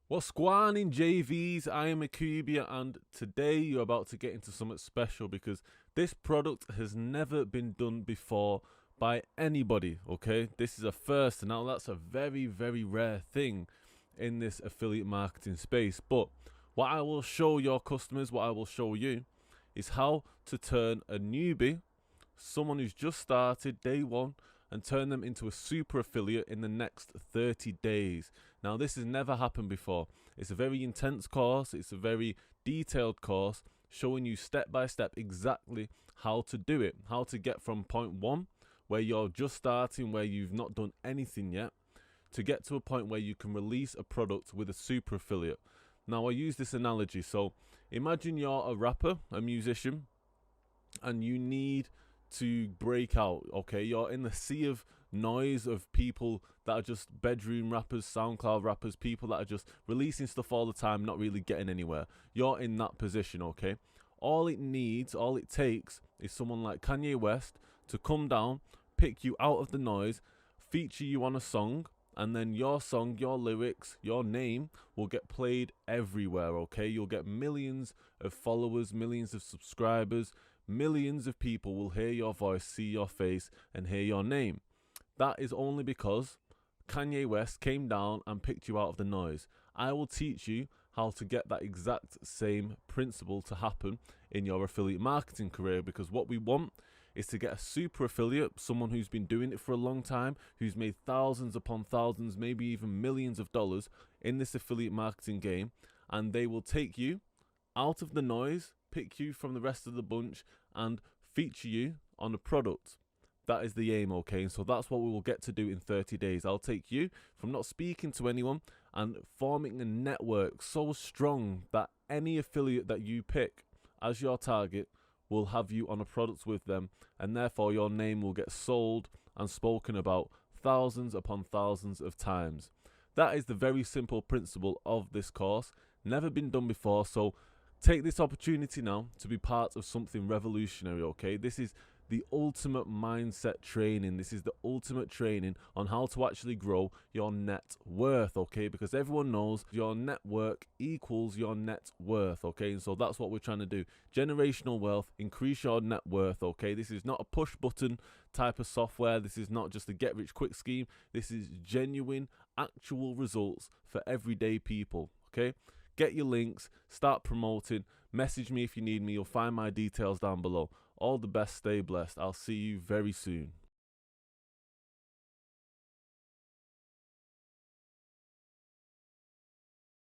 What's going in JVs? I am Akubia, and today you're about to get into something special because this product has never been done before by anybody. Okay, this is a first, and now that's a very, very rare thing in this affiliate marketing space. But what I will show your customers, what I will show you, is how to turn a newbie, someone who's just started day one, and turn them into a super affiliate in the next 30 days. Now, this has never happened before. It's a very intense course, it's a very detailed course showing you step by step exactly how to do it, how to get from point one, where you're just starting, where you've not done anything yet, to get to a point where you can release a product with a super affiliate. Now, I use this analogy. So, imagine you're a rapper, a musician, and you need to break out. Okay, you're in the sea of noise of people that are just bedroom rappers, SoundCloud rappers, people that are just releasing stuff all the time, not really getting anywhere. You're in that position. Okay, all it takes is someone like Kanye West to come down, pick you out of the noise, feature you on a song, and then your song, your lyrics, your name will get played everywhere. Okay, you'll get millions of followers, millions of subscribers. Millions of people will hear your voice, see your face, and hear your name. That is only because Kanye West came down and picked you out of the noise. I will teach you how to get that exact same principle to happen in your affiliate marketing career, because what we want is to get a super affiliate, someone who's been doing it for a long time, who's made thousands upon thousands, maybe even millions of dollars in this affiliate marketing game, and they will take you out of the noise, pick you from the rest of the bunch, and feature you on a product. That is the aim, okay? And so that's what we will get to do in 30 days. I'll take you from not speaking to anyone and forming a network so strong that any affiliate that you pick as your target will have you on a product with them, and therefore your name will get sold and spoken about thousands upon thousands of times. That is the very simple principle of this course. Never been done before, so take this opportunity now to be part of something revolutionary, okay? This is the ultimate mindset training. This is the ultimate training on how to actually grow your net worth, okay? Because everyone knows your network equals your net worth, okay? And so that's what we're trying to do. Generational wealth, increase your net worth, okay? This is not a push button type of software. This is not just a get rich quick scheme. This is genuine, actual results for everyday people, okay? Get your links, start promoting, message me if you need me. You'll find my details down below. All the best, stay blessed. I'll see you very soon.